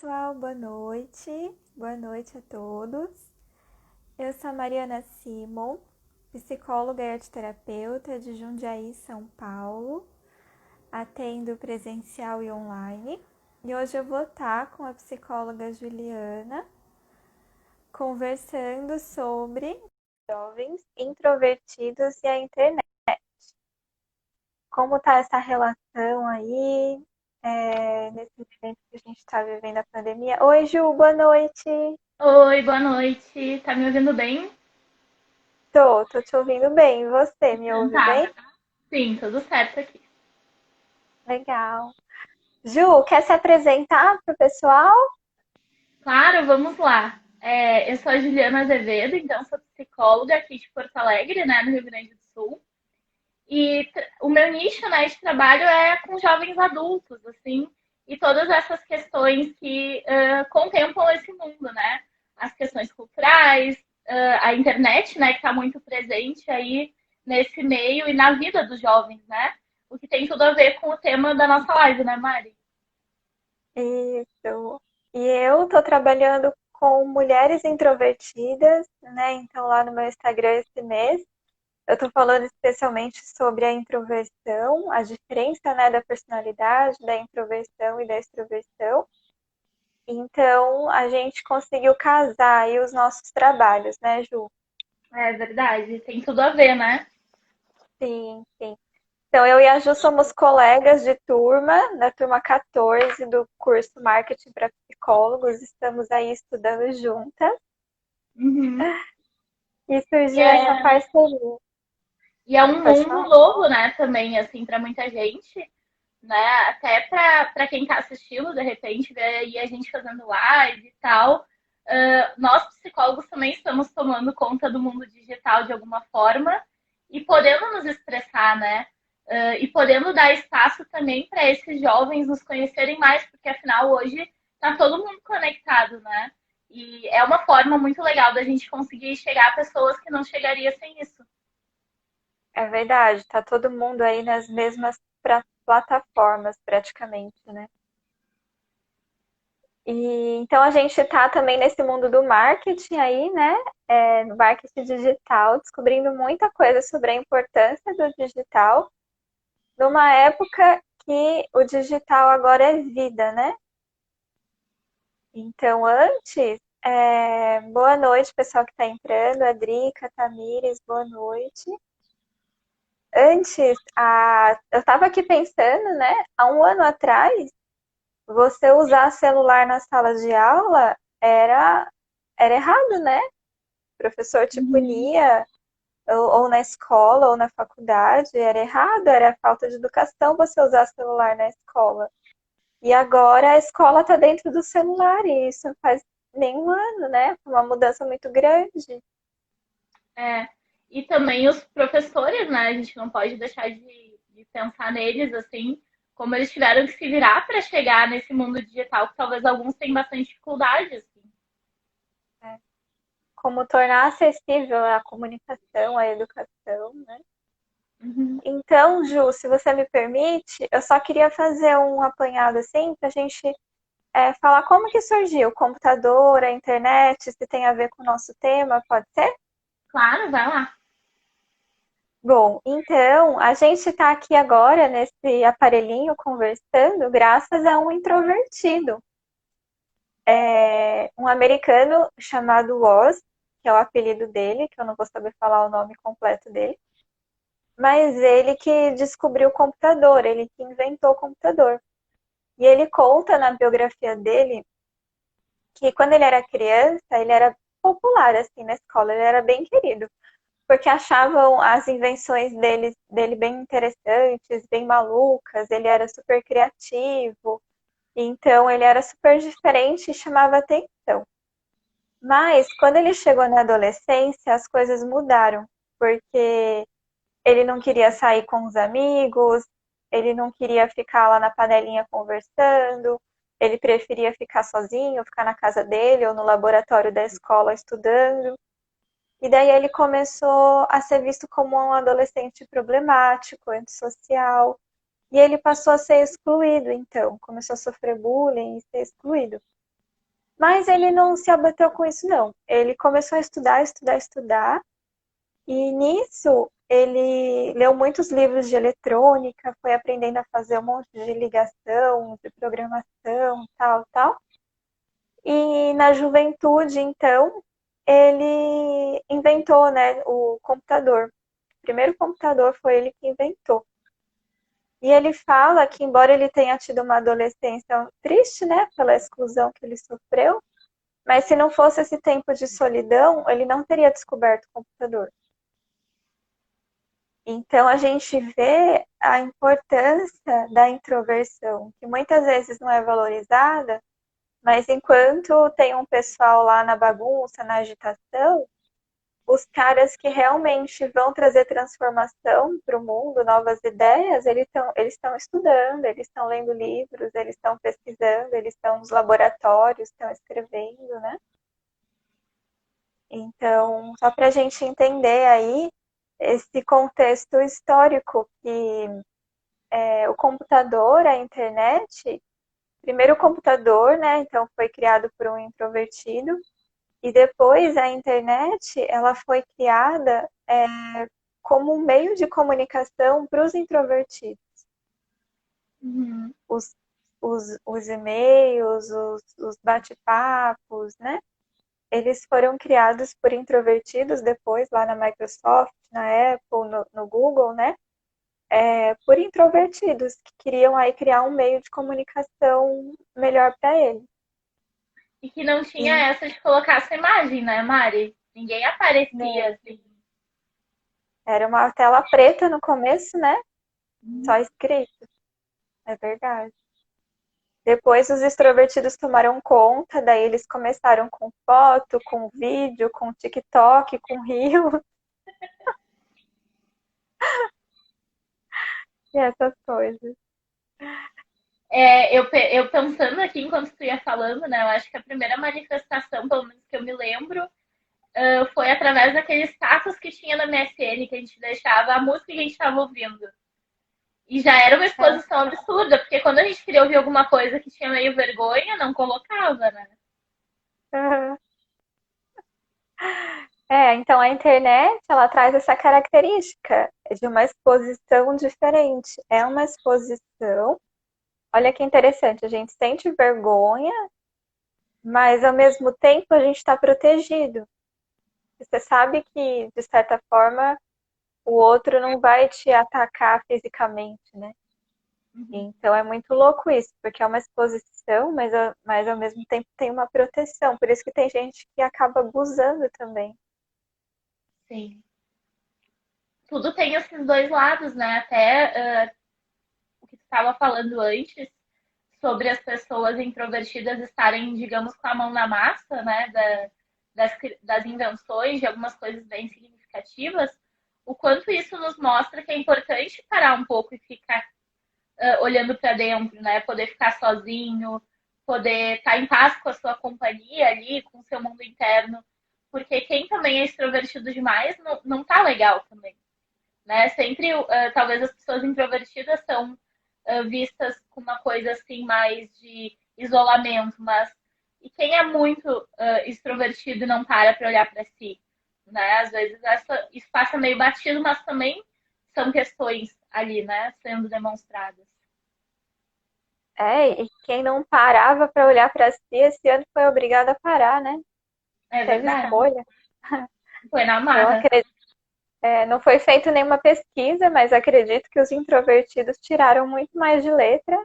pessoal, boa noite. Boa noite a todos. Eu sou a Mariana Simon, psicóloga e arteterapeuta de Jundiaí, São Paulo. Atendo presencial e online. E hoje eu vou estar com a psicóloga Juliana conversando sobre jovens introvertidos e a internet. Como está essa relação aí, nesse momento que a gente está vivendo a pandemia? Oi, Ju, boa noite. Oi, boa noite. Tá me ouvindo bem? Tô te ouvindo bem. E você me Então ouve tá. bem? Sim, tudo certo aqui. Legal. Ju, quer se apresentar pro pessoal? Claro, vamos lá. Eu sou a Juliana Azevedo, então sou psicóloga aqui de Porto Alegre, né, no Rio Grande do Sul. E o meu nicho, né, de trabalho é com jovens adultos, assim, e todas essas questões que contemplam esse mundo, né? As questões culturais, a internet, né, que está muito presente aí nesse meio e na vida dos jovens, né? O que tem tudo a ver com o tema da nossa live, né, Mari? Isso. E eu tô trabalhando com mulheres introvertidas, né? Então lá no meu Instagram esse mês eu tô falando especialmente sobre a introversão, a diferença, né, da personalidade, da introversão e da extroversão. Então a gente conseguiu casar aí os nossos trabalhos, né, Ju? É verdade, tem tudo a ver, né? Sim, sim. Então, eu e a Ju somos colegas de turma, da turma 14 do curso Marketing para Psicólogos. Estamos aí estudando juntas Uhum. e E surgiu essa é, parceria. e é um Pode mundo falar? novo, né, também, assim, para muita gente, né? Até para quem está assistindo, de repente, ver aí a gente fazendo live e tal. Nós, psicólogos, também estamos tomando conta do mundo digital de alguma forma e podendo nos expressar, né? E podendo dar espaço também para esses jovens nos conhecerem mais, porque afinal hoje está todo mundo conectado, né? E é uma forma muito legal da gente conseguir chegar a pessoas que não chegaria sem isso. É verdade, tá todo mundo aí nas mesmas plataformas, praticamente, né? E então a gente está também nesse mundo do marketing aí, né? No marketing digital, descobrindo muita coisa sobre a importância do digital, numa época que o digital agora é vida, né? Então, antes, boa noite, pessoal que está entrando, a Drica, Tamires, boa noite. Antes, eu estava aqui pensando, né? Há um ano atrás, você usar celular na sala de aula era errado, né? O professor te Uhum. punia, ou na escola, ou na faculdade, era errado, era falta de educação você usar celular na escola. E agora a escola está dentro do celular, e isso não faz nem um ano, né? Uma mudança muito grande. É. E também os professores, né? A gente não pode deixar de pensar neles, assim, como eles tiveram que se virar para chegar nesse mundo digital, que talvez alguns tenham bastante dificuldade, assim. Né? Como tornar acessível a comunicação, a educação, né? Uhum. Então, Ju, se você me permite, eu só queria fazer um apanhado assim para a gente falar como que surgiu o computador, a internet, se tem a ver com o nosso tema, pode ser? Claro, vai lá. Bom, então a gente está aqui agora nesse aparelhinho conversando graças a um introvertido, um americano chamado Woz, que é o apelido dele, que eu não vou saber falar o nome completo dele, mas ele que descobriu o computador, ele que inventou o computador. E ele conta na biografia dele que quando ele era criança, ele era popular assim na escola, ele era bem querido, porque achavam as invenções dele bem interessantes, bem malucas, ele era super criativo, então ele era super diferente e chamava atenção. Mas quando ele chegou na adolescência, as coisas mudaram, porque ele não queria sair com os amigos, ele não queria ficar lá na panelinha conversando, ele preferia ficar sozinho, ficar na casa dele ou no laboratório da escola estudando. E daí ele começou a ser visto como um adolescente problemático, antissocial. E ele passou a ser excluído, então, começou a sofrer bullying e ser excluído. Mas ele não se abateu com isso, não. Ele começou a estudar, estudar, estudar. E nisso, ele leu muitos livros de eletrônica, foi aprendendo a fazer um monte de ligação, de programação, tal, tal. E na juventude, então, ele inventou, né, o computador. O primeiro computador foi ele que inventou. E ele fala que, embora ele tenha tido uma adolescência triste, né, pela exclusão que ele sofreu, mas se não fosse esse tempo de solidão, ele não teria descoberto o computador. Então a gente vê a importância da introversão, que muitas vezes não é valorizada, mas enquanto tem um pessoal lá na bagunça, na agitação, os caras que realmente vão trazer transformação para o mundo, novas ideias, eles estão estudando, eles estão lendo livros, eles estão pesquisando, eles estão nos laboratórios, estão escrevendo, né? Então, só para a gente entender aí esse contexto histórico que o computador, a internet, primeiro o computador, né? Então foi criado por um introvertido e depois a internet, ela foi criada como um meio de comunicação para os introvertidos. Uhum. Os, os e-mails, os bate-papos, né? Eles foram criados por introvertidos depois, lá na Microsoft, na Apple, no Google, né? Por introvertidos que queriam aí criar um meio de comunicação melhor para eles. E que não tinha E, essa de colocar essa imagem, né, Mari? Ninguém aparecia né, assim. era uma tela preta no começo, né? Só escrito. É verdade. Depois os extrovertidos tomaram conta, daí eles começaram com foto, com vídeo, com TikTok, com Rio e essas coisas. Eu pensando aqui enquanto tu ia falando, né? Eu acho que a primeira manifestação, pelo menos que eu me lembro, foi através daquele status que tinha na MSN, que a gente deixava a música que a gente estava ouvindo. E já era uma exposição absurda, porque quando a gente queria ouvir alguma coisa que tinha meio vergonha, não colocava, né? Uhum. Então a internet, ela traz essa característica de uma exposição diferente. É uma exposição, olha que interessante, a gente sente vergonha, mas ao mesmo tempo a gente está protegido. Você sabe que, de certa forma, o outro não vai te atacar fisicamente, né? Uhum. Então é muito louco isso, porque é uma exposição, mas ao mesmo tempo tem uma proteção. Por isso que tem gente que acaba abusando também. Sim. Tudo tem esses dois lados, né? Até o que tu estava falando antes sobre as pessoas introvertidas estarem, digamos, com a mão na massa, né? Das invenções, de algumas coisas bem significativas, o quanto isso nos mostra que é importante parar um pouco e ficar olhando para dentro, né? Poder ficar sozinho, poder estar em paz com a sua companhia ali, com o seu mundo interno. Porque quem também é extrovertido demais não tá legal também. Né? Sempre, talvez as pessoas introvertidas são vistas com uma coisa assim mais de isolamento, mas e quem é muito extrovertido e não para olhar para si, né? Às vezes isso passa meio batido, mas também são questões ali, né, sendo demonstradas. E quem não parava para olhar para si, esse ano foi obrigado a parar, né? É Teve verdade. escolha. Foi na Eu marra. acredito, não foi feita nenhuma pesquisa, mas acredito que os introvertidos tiraram muito mais de letra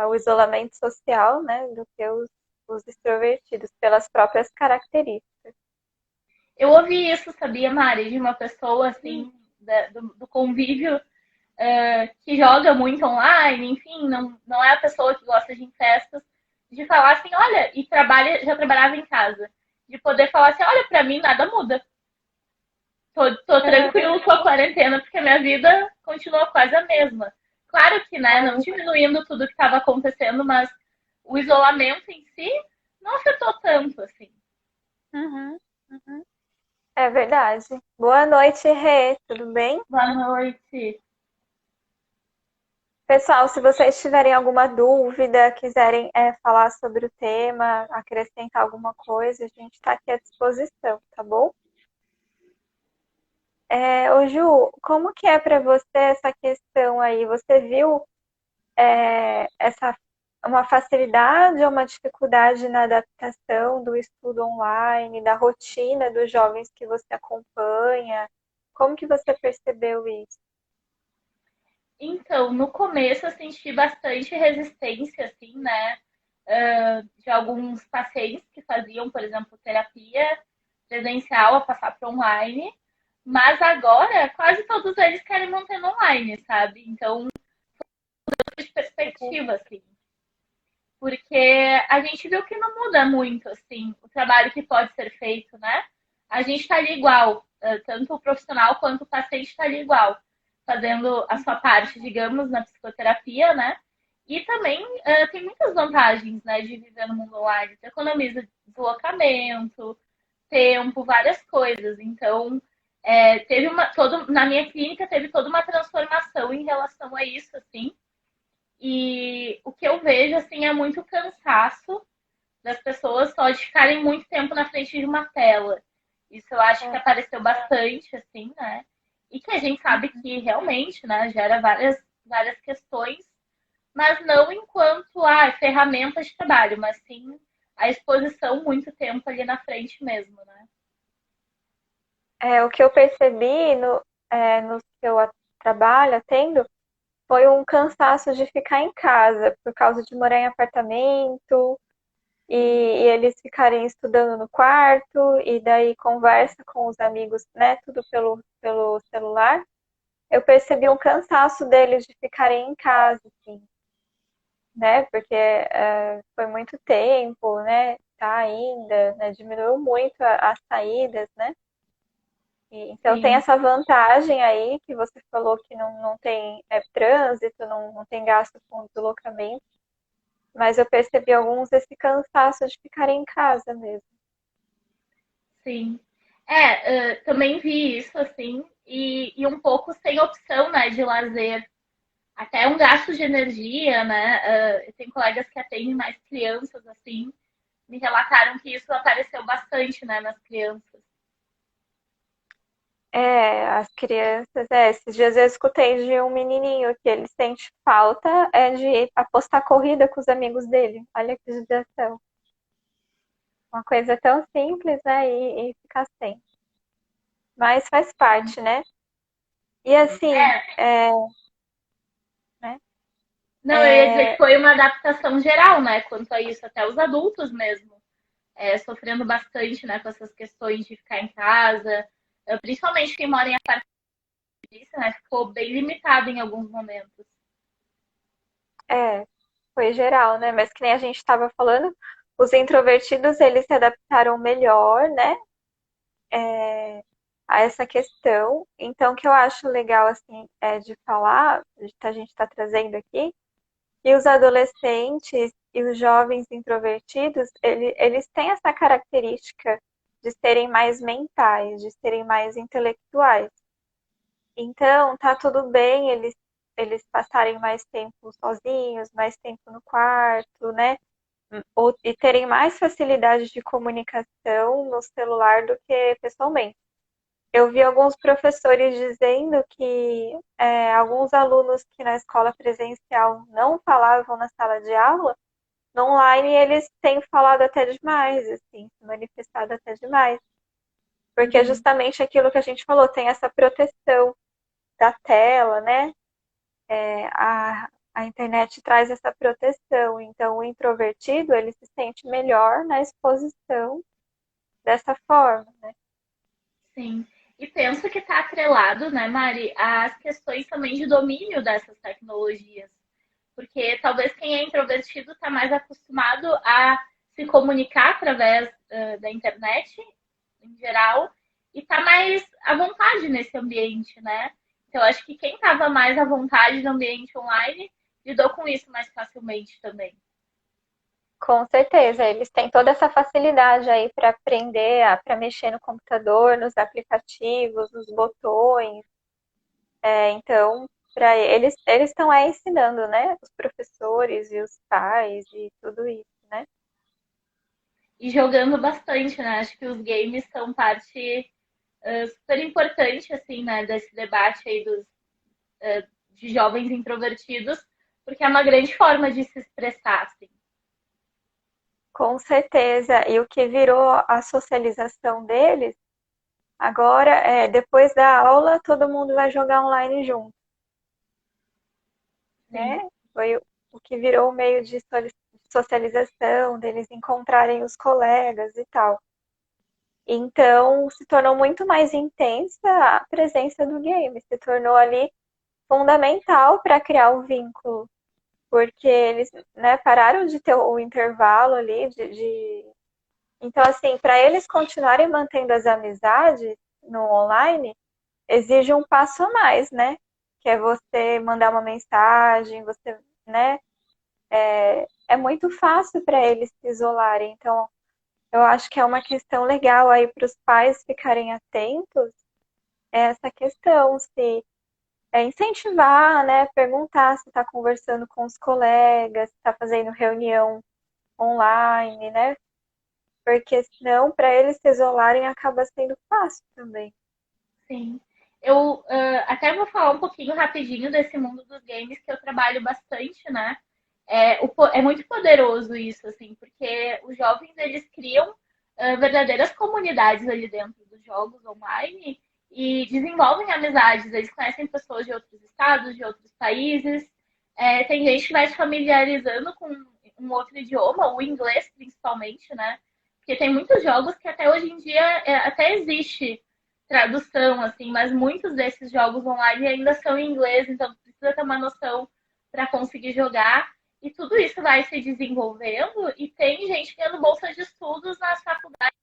o isolamento social, né, do que os extrovertidos, pelas próprias características. Eu ouvi isso, sabia, Mari, de uma pessoa assim, do convívio que joga muito online, enfim, não é a pessoa que gosta de ir em festas, de falar assim, olha, e já trabalhava em casa, de poder falar assim, olha, pra mim nada muda. Tô tranquilo com a quarentena, porque a minha vida continua quase a mesma. Claro que, né, não diminuindo tudo que estava acontecendo, mas o isolamento em si não afetou tanto, assim. Uhum, uhum. É verdade. Boa noite, Rê. Tudo bem? Boa noite. Pessoal, se vocês tiverem alguma dúvida, quiserem falar sobre o tema, acrescentar alguma coisa, a gente está aqui à disposição, tá bom? Ô Ju, como que é para você essa questão aí? Você viu essa uma facilidade ou uma dificuldade na adaptação do estudo online, da rotina dos jovens que você acompanha? Como que você percebeu isso? Então, no começo eu senti bastante resistência, assim, né? De alguns pacientes que faziam, por exemplo, terapia presencial a passar para online, mas agora quase todos eles querem manter no online, sabe? Então, de perspectiva, assim. Porque a gente viu que não muda muito, assim, o trabalho que pode ser feito, né? A gente está ali igual, tanto o profissional quanto o paciente está ali igual, fazendo a sua parte, digamos, na psicoterapia, né? E também tem muitas vantagens, né, de viver no mundo online. Você economiza deslocamento, tempo, várias coisas. Então, na minha clínica teve toda uma transformação em relação a isso, assim. E o que eu vejo, assim, é muito cansaço das pessoas só de ficarem muito tempo na frente de uma tela. Isso eu acho que É, apareceu bastante, assim, né? E que a gente sabe que realmente, né, gera várias questões, mas não enquanto ferramentas de trabalho, mas sim a exposição muito tempo ali na frente mesmo, né? o que eu percebi no que eu trabalho, atendo, foi um cansaço de ficar em casa, por causa de morar em apartamento, e eles ficarem estudando no quarto, e daí conversa com os amigos, né, tudo pelo celular. Eu percebi um cansaço deles de ficarem em casa, assim, né, porque foi muito tempo, né, tá ainda, né, diminuiu muito as saídas, né. Então tem Sim. essa vantagem aí que você falou que não tem trânsito, não tem gasto com deslocamento, mas eu percebi alguns esse cansaço de ficarem em casa mesmo. Sim. Também vi isso, assim, e um pouco sem opção, né, de lazer. Até um gasto de energia, né? Tem colegas que atendem mais crianças, assim, me relataram que isso apareceu bastante, né, nas crianças. As crianças, esses dias eu escutei de um menininho que ele sente falta de apostar corrida com os amigos dele. Olha que judiação. Uma coisa tão simples, né? E ficar sem. Mas faz parte, né? E assim, É, né? não, eu ia dizer que É, foi uma adaptação geral, né, quanto a isso, até os adultos mesmo, sofrendo bastante, né, com essas questões de ficar em casa, principalmente quem mora em apartamento, né, ficou bem limitado em alguns momentos. foi geral, né? Mas que nem a gente estava falando, os introvertidos eles se adaptaram melhor, né? A essa questão. Então, o que eu acho legal assim de falar, a gente está trazendo aqui, que os adolescentes e os jovens introvertidos, eles têm essa característica de serem mais mentais, de serem mais intelectuais. Então, tá tudo bem eles passarem mais tempo sozinhos, mais tempo no quarto, né? E terem mais facilidade de comunicação no celular do que pessoalmente. Eu vi alguns professores dizendo que alguns alunos que na escola presencial não falavam na sala de aula, no online eles têm falado até demais, assim, se manifestado até demais. Porque é Uhum. justamente aquilo que a gente falou, tem essa proteção da tela, né? A internet traz essa proteção. Então, o introvertido, ele se sente melhor na exposição dessa forma, né? Sim. E penso que está atrelado, né, Mari, às questões também de domínio dessas tecnologias. Porque talvez quem é introvertido está mais acostumado a se comunicar através da internet, em geral, e está mais à vontade nesse ambiente, né? Então, acho que quem estava mais à vontade no ambiente online lidou com isso mais facilmente também. Com certeza, eles têm toda essa facilidade aí para aprender, para mexer no computador, nos aplicativos, nos botões. Então, para eles estão aí ensinando, né? Os professores e os pais e tudo isso, né? E jogando bastante, né? Acho que os games são parte super importante, assim, né? Desse debate aí de jovens introvertidos, porque é uma grande forma de se expressar, assim. Com certeza. E o que virou a socialização deles, agora depois da aula, todo mundo vai jogar online junto, Sim, né? Foi o que virou o meio de socialização, deles encontrarem os colegas e tal. Então, se tornou muito mais intensa a presença do game, se tornou ali fundamental para criar o vínculo, porque eles, né, pararam de ter o intervalo ali Então, assim, para eles continuarem mantendo as amizades no online, exige um passo a mais, né? Que é você mandar uma mensagem, você, né? É muito fácil para eles se isolarem. Então, eu acho que é uma questão legal aí para os pais ficarem atentos essa questão, se incentivar, né? Perguntar se está conversando com os colegas, se está fazendo reunião online, né? Porque senão, para eles se isolarem, acaba sendo fácil também. sim. Eu até vou falar um pouquinho rapidinho desse mundo dos games que eu trabalho bastante, né? É muito poderoso isso, assim, porque os jovens eles criam verdadeiras comunidades ali dentro dos jogos online e desenvolvem amizades. Eles conhecem pessoas de outros estados, de outros países. Tem gente que vai se familiarizando com um outro idioma, o inglês principalmente, né? Porque tem muitos jogos que até hoje em dia até existe tradução, assim, mas muitos desses jogos online ainda são em inglês, então precisa ter uma noção para conseguir jogar. E tudo isso vai se desenvolvendo e tem gente ganhando bolsa de estudos nas faculdades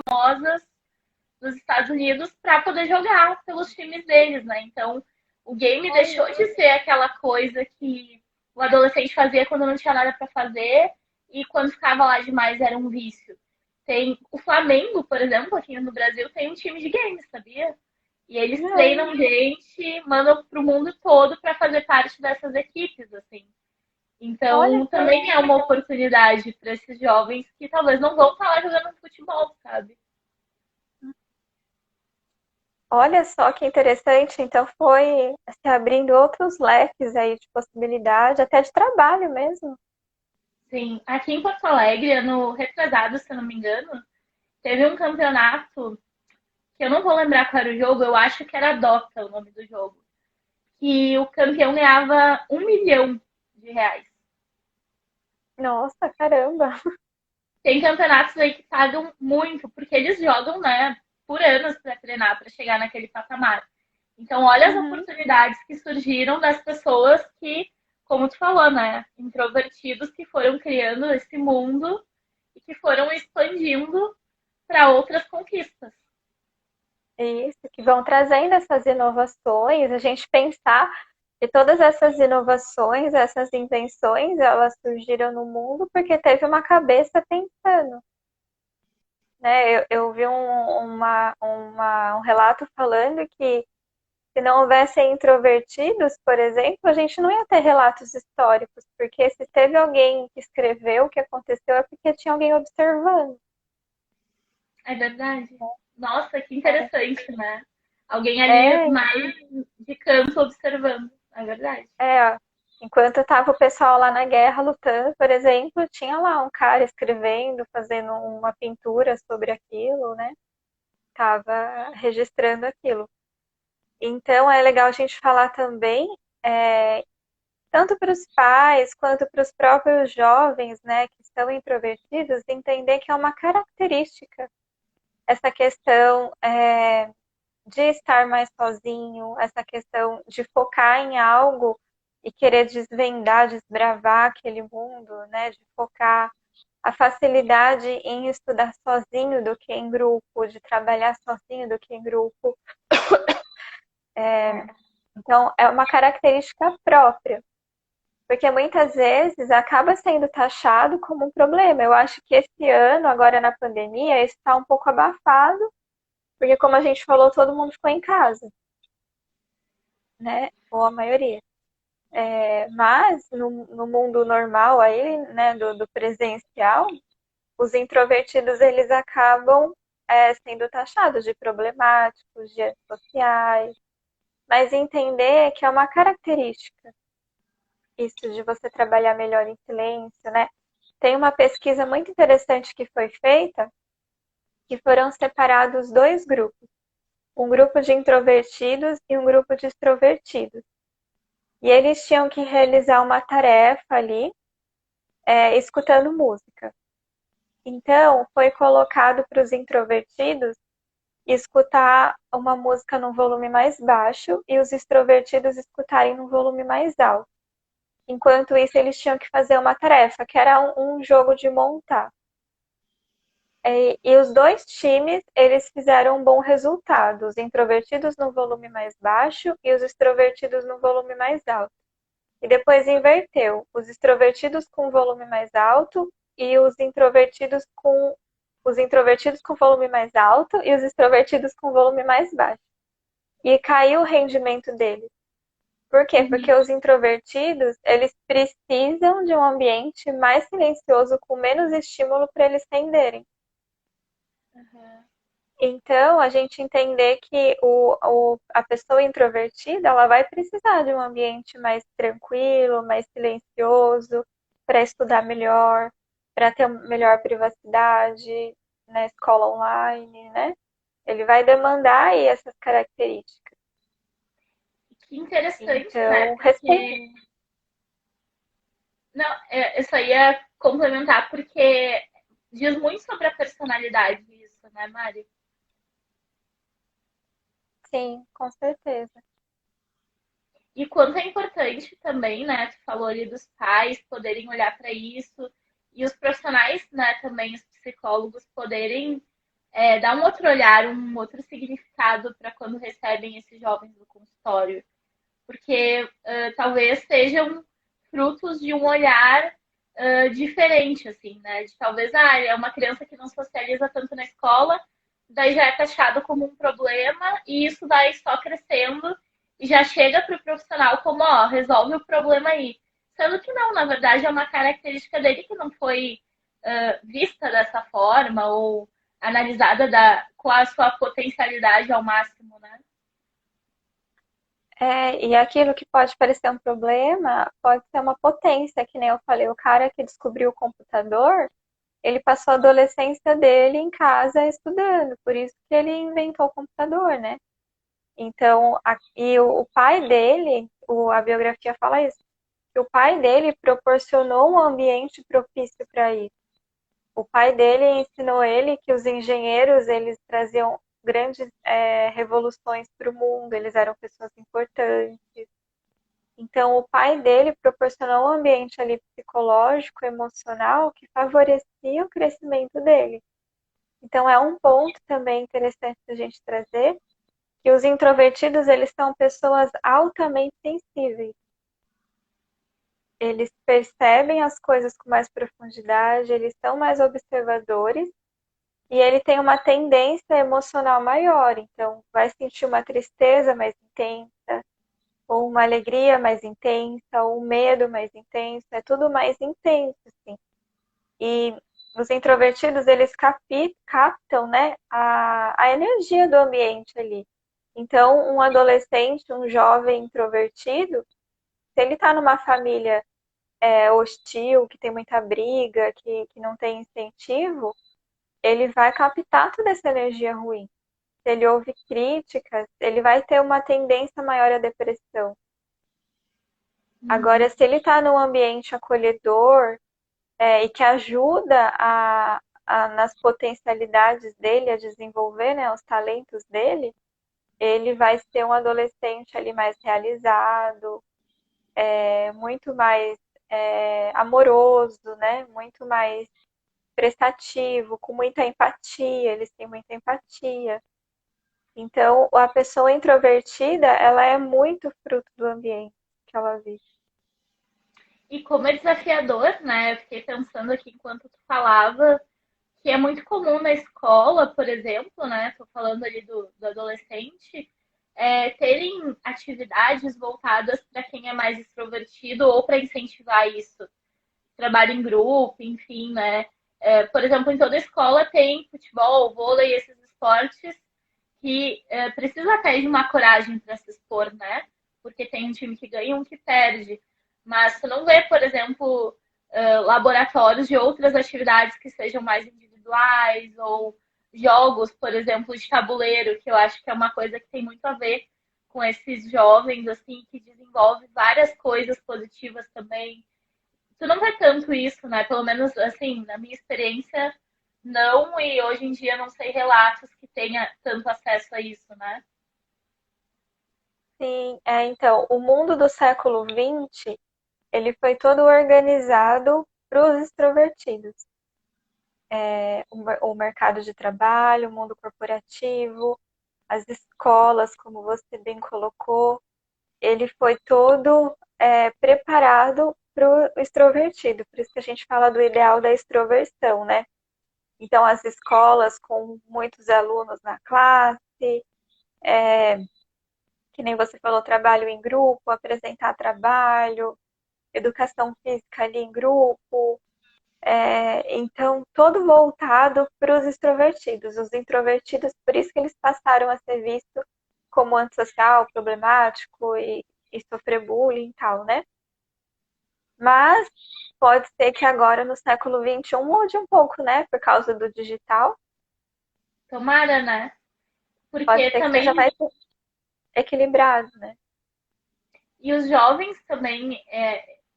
famosas dos Estados Unidos para poder jogar pelos times deles, né? Então, o game deixou de ser aquela coisa que o adolescente fazia quando não tinha nada para fazer e quando ficava lá demais era um vício. Tem o Flamengo, por exemplo, aqui no Brasil tem um time de games, sabia? E eles Não, treinam gente, mandam para o mundo todo para fazer parte dessas equipes, assim. olha Então, só. também é uma oportunidade para esses jovens que talvez não vão estar lá jogando futebol, sabe? Olha só que interessante. Então foi se abrindo outros leques aí de possibilidade, até de trabalho mesmo. Sim, aqui em Porto Alegre, ano retrasado, se eu não me engano, teve um campeonato que eu não vou lembrar qual era o jogo, eu acho que era Dota o nome do jogo. Que o campeão ganhava 1 milhão de reais. Nossa, caramba. Tem campeonatos aí que pagam muito, porque eles jogam, né, por anos para treinar, para chegar naquele patamar. Então, olha as Uhum. oportunidades que surgiram das pessoas que, como tu falou, né, introvertidos que foram criando esse mundo e que foram expandindo para outras conquistas. Isso, que vão trazendo essas inovações, a gente pensar que todas essas inovações, essas invenções, elas surgiram no mundo porque teve uma cabeça pensando. Né? Eu vi um relato falando que se não houvessem introvertidos, por exemplo, a gente não ia ter relatos históricos, porque se teve alguém que escreveu o que aconteceu é porque tinha alguém observando. É verdade. Nossa, que É, interessante, né? Alguém ali é, mais de canto observando. É verdade. ó. Enquanto estava o pessoal lá na guerra lutando, por exemplo, tinha lá um cara escrevendo, fazendo uma pintura sobre aquilo, né? Tava registrando aquilo. Então é legal a gente falar também é, tanto para os pais quanto para os próprios jovens, né, que estão introvertidos, entender que é uma característica essa questão de estar mais sozinho, essa questão de focar em algo e querer desvendar, desbravar aquele mundo, né, de focar a facilidade em estudar sozinho do que em grupo, de trabalhar sozinho do que em grupo. É. Então, é uma característica própria. Porque muitas vezes acaba sendo taxado como um problema. Eu acho que esse ano, agora na pandemia, isso está um pouco abafado, porque como a gente falou, todo mundo ficou em casa. né? Ou a maioria. Mas no mundo normal aí, né, do presencial, os introvertidos eles acabam sendo taxados de problemáticos, de antissociais, mas entender que é uma característica isso de você trabalhar melhor em silêncio, né? Tem uma pesquisa muito interessante que foi feita, que foram separados dois grupos, um grupo de introvertidos e um grupo de extrovertidos. E eles tinham que realizar uma tarefa ali, escutando música. Então, foi colocado para os introvertidos escutar uma música num volume mais baixo e os extrovertidos escutarem num volume mais alto. Enquanto isso, eles tinham que fazer uma tarefa, que era um jogo de montar. E os dois times, eles fizeram um bom resultado. Os introvertidos no volume mais baixo e os extrovertidos no volume mais alto. E depois inverteu. Os extrovertidos com volume mais alto e os introvertidos com volume mais alto e os extrovertidos com volume mais baixo. E caiu o rendimento deles. Por quê? Porque os introvertidos, eles precisam de um ambiente mais silencioso, com menos estímulo para eles renderem. Uhum. Então, a gente entender que a pessoa introvertida, ela vai precisar de um ambiente mais tranquilo, mais silencioso, para estudar melhor, para ter melhor privacidade na escola online, né? Ele vai demandar aí essas características. Que interessante, né? Então, respeito. Porque. Não, eu só ia complementar porque diz muito sobre a personalidade isso, né, Mari? Sim, com certeza. E quanto é importante também, né? Tu falou ali dos pais poderem olhar para isso e os profissionais, né, também os psicólogos poderem dar um outro olhar, um outro significado para quando recebem esses jovens no consultório. Porque talvez sejam frutos de um olhar diferente, assim, né? De talvez, é uma criança que não socializa tanto na escola, daí já é taxado como um problema e isso vai só crescendo e já chega para o profissional como, ó, resolve o problema aí. Sendo que não, na verdade, é uma característica dele que não foi vista dessa forma ou analisada com a sua potencialidade ao máximo, né? E aquilo que pode parecer um problema pode ser uma potência, que nem eu falei, o cara que descobriu o computador, ele passou a adolescência dele em casa estudando, por isso que ele inventou o computador, né? Então, e o pai dele, a biografia fala isso, que o pai dele proporcionou um ambiente propício para isso. O pai dele ensinou ele que os engenheiros, eles traziam grandes revoluções para o mundo, eles eram pessoas importantes. Então, o pai dele proporcionou um ambiente ali psicológico, emocional, que favorecia o crescimento dele. Então, é um ponto também interessante a gente trazer, que os introvertidos, eles são pessoas altamente sensíveis. Eles percebem as coisas com mais profundidade, eles são mais observadores e ele tem uma tendência emocional maior. Então, vai sentir uma tristeza mais intensa, ou uma alegria mais intensa, ou um medo mais intenso, é tudo mais intenso, assim. E os introvertidos, eles captam, né, a energia do ambiente ali. Então, um adolescente, um jovem introvertido, se ele está numa família hostil, que tem muita briga, que não tem incentivo, ele vai captar toda essa energia ruim. Se ele ouve críticas, ele vai ter uma tendência maior à depressão. Agora, se ele está num ambiente acolhedor e que ajuda nas potencialidades dele a desenvolver, né, os talentos dele, ele vai ser um adolescente ali mais realizado, muito mais amoroso, né, muito mais prestativo, com muita empatia, eles têm muita empatia. Então, a pessoa introvertida, ela é muito fruto do ambiente que ela vive. E como é desafiador, né? Eu fiquei pensando aqui enquanto tu falava, que é muito comum na escola, por exemplo, né? Tô falando ali do adolescente, terem atividades voltadas para quem é mais extrovertido ou para incentivar isso. Trabalho em grupo, enfim, né? Por exemplo, em toda escola tem futebol, vôlei, esses esportes que precisa até de uma coragem para se expor, né? Porque tem um time que ganha e um que perde. Mas você não vê, por exemplo, laboratórios de outras atividades que sejam mais individuais ou jogos, por exemplo, de tabuleiro, que eu acho que é uma coisa que tem muito a ver com esses jovens, assim, que desenvolve várias coisas positivas também. Tu não vê tanto isso, né? Pelo menos, assim, na minha experiência, não, e hoje em dia não sei relatos que tenha tanto acesso a isso, né? Sim, então, o mundo do século XX, ele foi todo organizado para os extrovertidos. O mercado de trabalho, o mundo corporativo, as escolas, como você bem colocou, ele foi todo preparado para o extrovertido. Por isso que a gente fala do ideal da extroversão, né? Então, as escolas com muitos alunos na classe, que nem você falou, trabalho em grupo, apresentar trabalho, educação física ali em grupo. Então, todo voltado para os extrovertidos. Os introvertidos, por isso que eles passaram a ser vistos como antissocial, problemático e sofrer bullying e tal, né? Mas pode ser que agora, no século XXI, mude um pouco, né? Por causa do digital. Tomara, né? Pode Porque ser que seja também. mais equilibrado, né? E os jovens também,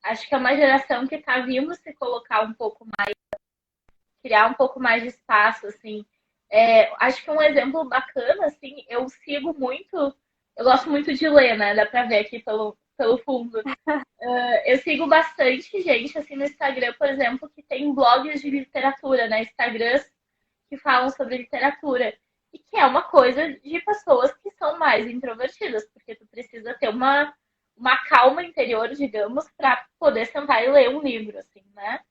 acho que é uma geração que está vindo se colocar um pouco mais, criar um pouco mais de espaço, assim. Acho que um exemplo bacana, assim, eu sigo muito, eu gosto muito de ler, né? Dá pra ver aqui pelo fundo. Eu sigo bastante gente, assim, no Instagram, por exemplo, que tem blogs de literatura, né? Instagrams que falam sobre literatura. E que é uma coisa de pessoas que são mais introvertidas, porque tu precisa ter uma calma interior, digamos, para poder sentar e ler um livro, assim, né?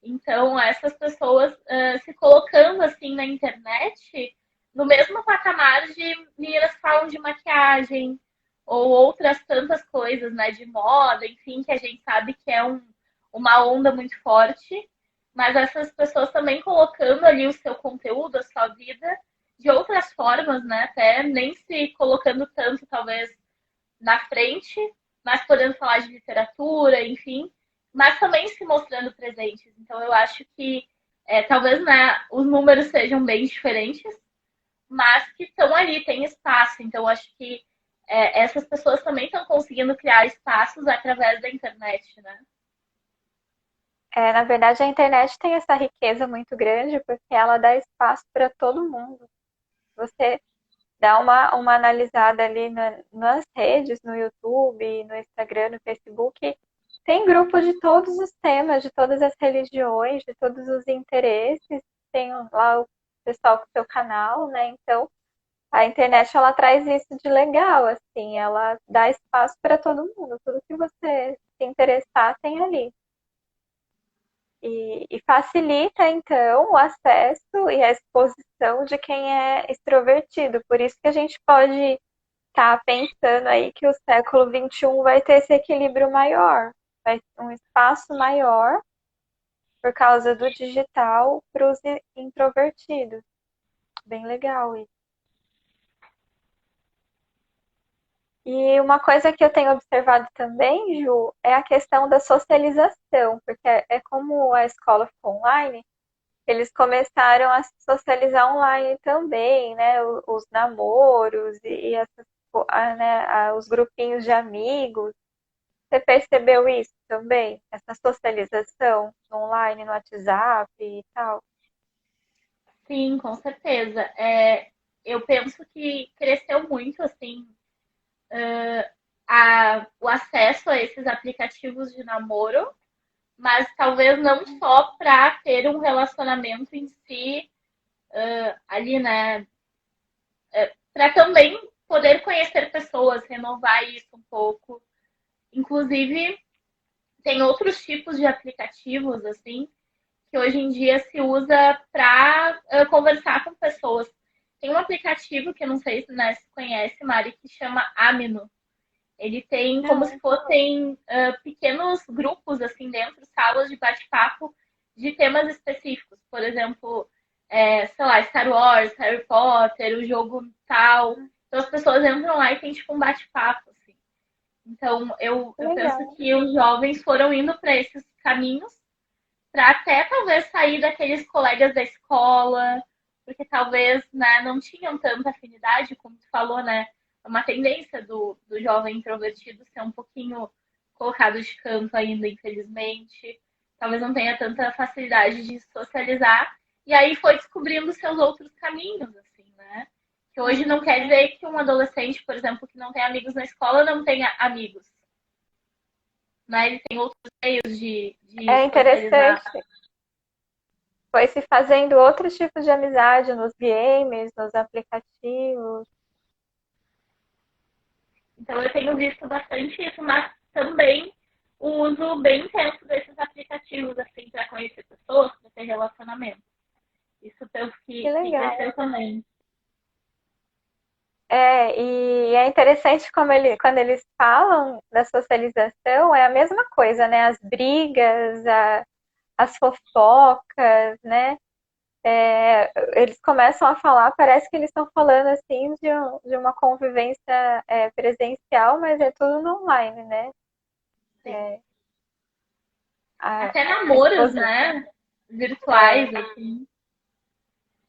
Então, essas pessoas se colocando, assim, na internet, no mesmo patamar de meninas que falam de maquiagem, ou outras tantas coisas, né, de moda, enfim, que a gente sabe que é uma onda muito forte, mas essas pessoas também colocando ali o seu conteúdo, a sua vida, de outras formas, né, até nem se colocando tanto, talvez, na frente, mas podendo falar de literatura, enfim, mas também se mostrando presentes. Então, eu acho que talvez né, os números sejam bem diferentes, mas que estão ali, tem espaço. Então, acho que essas pessoas também estão conseguindo criar espaços através da internet, né? Na verdade, a internet tem essa riqueza muito grande porque ela dá espaço para todo mundo. Você dá uma analisada ali nas redes, no YouTube, no Instagram, no Facebook. Tem grupo de todos os temas, de todas as religiões, de todos os interesses. Tem lá o pessoal com o seu canal, né? Então, a internet ela traz isso de legal, assim, ela dá espaço para todo mundo. Tudo que você se interessar tem ali. E facilita, então, o acesso e a exposição de quem é extrovertido. Por isso que a gente pode estar pensando aí que o século XXI vai ter esse equilíbrio maior, vai ter um espaço maior por causa do digital para os introvertidos. Bem legal isso. E uma coisa que eu tenho observado também, Ju, é a questão da socialização, porque é como a escola ficou online, eles começaram a se socializar online também, né? Os namoros e essas, né? Os grupinhos de amigos. Você percebeu isso também? Essa socialização online, no WhatsApp e tal? Sim, com certeza. Eu penso que cresceu muito, assim, o acesso a esses aplicativos de namoro, mas talvez não só para ter um relacionamento em si ali, né? Para também poder conhecer pessoas, renovar isso um pouco. Inclusive, tem outros tipos de aplicativos, assim, que hoje em dia se usa para conversar com pessoas. Tem um aplicativo que eu não sei se, né, se conhece, Mari, que chama Amino. Ele tem como se Não. fossem pequenos grupos, assim, dentro, salas de bate-papo de temas específicos. Por exemplo, sei lá, Star Wars, Harry Potter, o jogo tal. Então as pessoas entram lá e tem tipo um bate-papo, assim. Então Que eu penso legal. que os jovens foram indo para esses caminhos para até talvez sair daqueles colegas da escola, porque talvez, né, não tinham tanta afinidade, como tu falou, né? É uma tendência do jovem introvertido ser um pouquinho colocado de canto ainda, infelizmente. Talvez não tenha tanta facilidade de socializar. E aí foi descobrindo seus outros caminhos, assim, né? Que hoje não quer dizer que um adolescente, por exemplo, que não tem amigos na escola, não tenha amigos. Né? Ele tem outros meios de É socializar. interessante. Foi se fazendo outros tipos de amizade nos games, nos aplicativos. Então eu tenho visto bastante isso, mas também o uso bem intenso desses aplicativos, assim, para conhecer pessoas, para ter relacionamento. Isso penso Que que legal. cresceu também. E é interessante como quando eles falam da socialização, é a mesma coisa, né? As brigas, as fofocas, né? Eles começam a falar, parece que eles estão falando assim de uma convivência presencial, mas é tudo no online, né? Sim. A, Até a namoros, né? Virtuais, é, assim.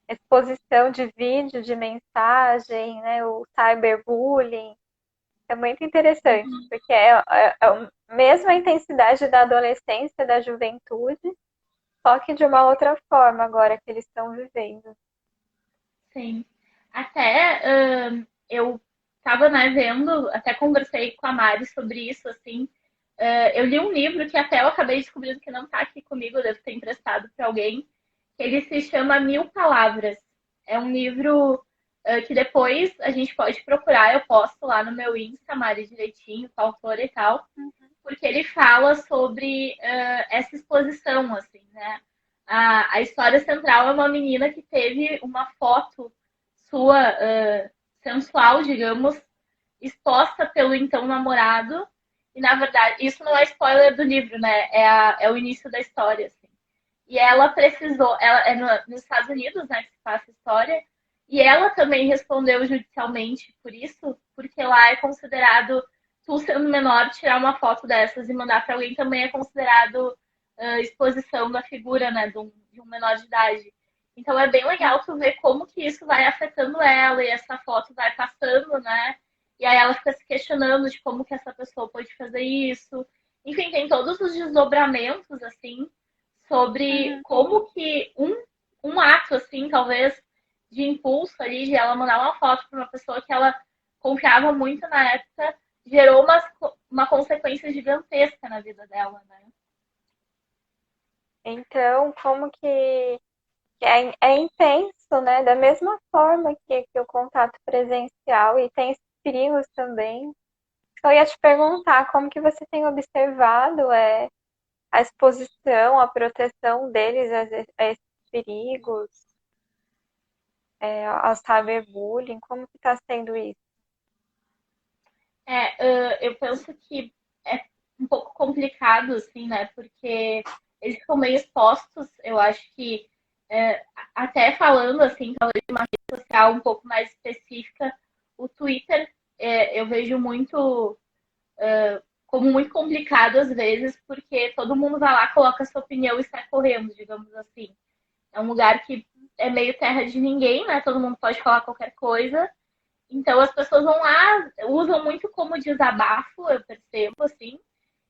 exposição de vídeo, de mensagem, né? O cyberbullying. É muito interessante, porque é a mesma intensidade da adolescência, da juventude, só que de uma outra forma agora que eles estão vivendo. Sim. Até eu estava, né, vendo, até conversei com a Mari sobre isso, assim. Eu li um livro que até eu acabei descobrindo que não está aqui comigo, eu devo ter emprestado para alguém. Ele se chama Mil Palavras. É um livro que depois a gente pode procurar, eu posto lá no meu Insta, Mari, direitinho, com a autora e tal, porque ele fala sobre essa exposição, assim, né? A história central é uma menina que teve uma foto sua sensual, digamos, exposta pelo então namorado. E na verdade, isso não é spoiler do livro, né? É o início da história, assim. E ela precisou, ela é nos Estados Unidos, né, que se passa a história, e ela também respondeu judicialmente por isso, porque lá é considerado, tu sendo menor, tirar uma foto dessas e mandar para alguém também é considerado exposição da figura, né, de um menor de idade. Então é bem legal tu ver como que isso vai afetando ela e essa foto vai passando, né? E aí ela fica se questionando de como que essa pessoa pode fazer isso. Enfim, tem todos os desdobramentos, assim, sobre Uhum. como que um ato, assim, talvez, de impulso ali, de ela mandar uma foto para uma pessoa que ela confiava muito na época, gerou uma consequência gigantesca na vida dela, né? Então, como que é intenso, né? Da mesma forma que o contato presencial e tem esses perigos também. Eu ia te perguntar como que você tem observado a exposição, a proteção deles a esses perigos, ao cyberbullying, como que está sendo isso? Eu penso que é um pouco complicado, assim, né? Porque eles ficam meio expostos. Eu acho que, até falando, assim, talvez de uma rede social um pouco mais específica, o Twitter, eu vejo muito como muito complicado às vezes, porque todo mundo vai lá, coloca sua opinião e sai correndo, digamos assim. É um lugar que é meio terra de ninguém, né? Todo mundo pode falar qualquer coisa. Então as pessoas vão lá, usam muito como desabafo, eu percebo, assim,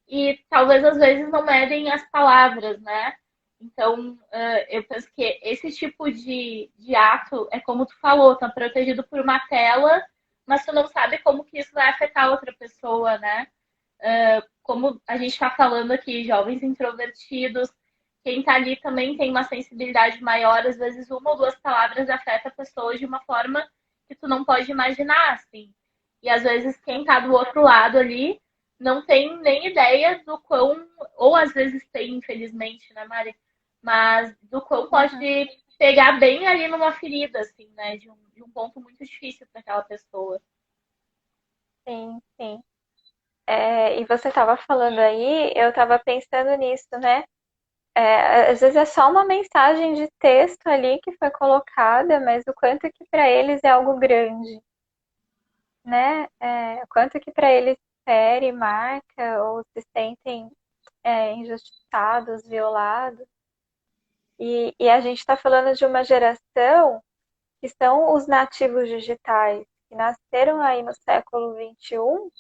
e talvez às vezes não medem as palavras, né? Então, eu penso que esse tipo de ato é como tu falou, tá protegido por uma tela, mas tu não sabe como que isso vai afetar outra pessoa, né? Como a gente está falando aqui, jovens introvertidos, quem está ali também tem uma sensibilidade maior, às vezes uma ou duas palavras afeta a pessoa de uma forma que tu não pode imaginar, assim. E às vezes quem está do outro lado ali não tem nem ideia do quão, ou às vezes tem, infelizmente, né, Mari? Mas do quão pode Uhum. pegar bem ali numa ferida, assim, né? De um ponto muito difícil para aquela pessoa. Sim, sim. E você estava falando aí, eu estava pensando nisso, né? Às vezes é só uma mensagem de texto ali que foi colocada, mas o quanto que para eles é algo grande, né? O quanto que para eles fere, marca ou se sentem injustiçados, violados. E a gente está falando de uma geração que são os nativos digitais, que nasceram aí no século XXI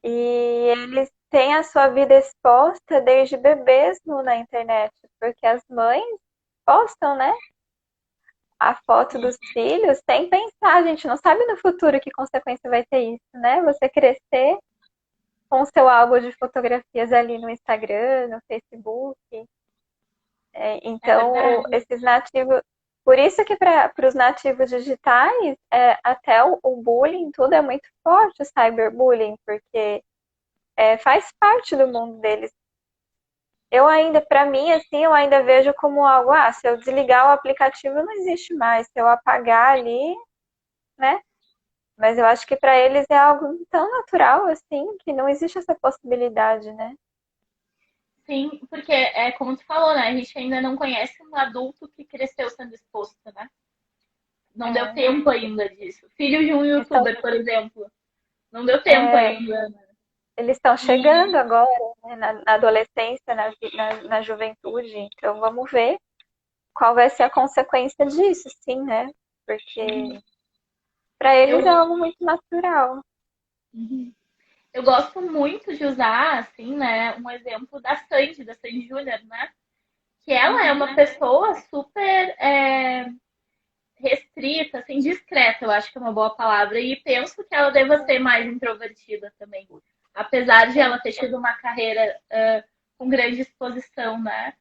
e eles têm a sua vida exposta desde bebês na internet, porque as mães postam, né, a foto dos filhos sem pensar. A gente não sabe no futuro que consequência vai ter isso, né? Você crescer com o seu álbum de fotografias ali no Instagram, no Facebook. É Então, verdade. esses nativos. Por isso que para os nativos digitais, até o bullying, tudo é muito forte, o cyberbullying, porque faz parte do mundo deles. Eu ainda, para mim, assim, eu ainda vejo como algo, se eu desligar o aplicativo não existe mais, se eu apagar ali, né? Mas eu acho que para eles é algo tão natural, assim, que não existe essa possibilidade, né? Sim, porque é como tu falou, né? A gente ainda não conhece um adulto que cresceu sendo exposto, né? Não deu É, tempo ainda disso. Filho de um então, youtuber, por exemplo. Não deu tempo é, ainda. eles estão E chegando agora, né, na adolescência, na juventude, então vamos ver qual vai ser a consequência disso, sim, né? Porque para eles é eu, algo muito natural. eu gosto muito de usar, assim, né? Um exemplo da Sandy Júnior, né? Que ela é Uhum. uma pessoa super restrita, assim, discreta, eu acho que é uma boa palavra. E penso que ela deva ser mais introvertida também. Apesar de ela Sim. ter tido uma carreira com grande exposição, né?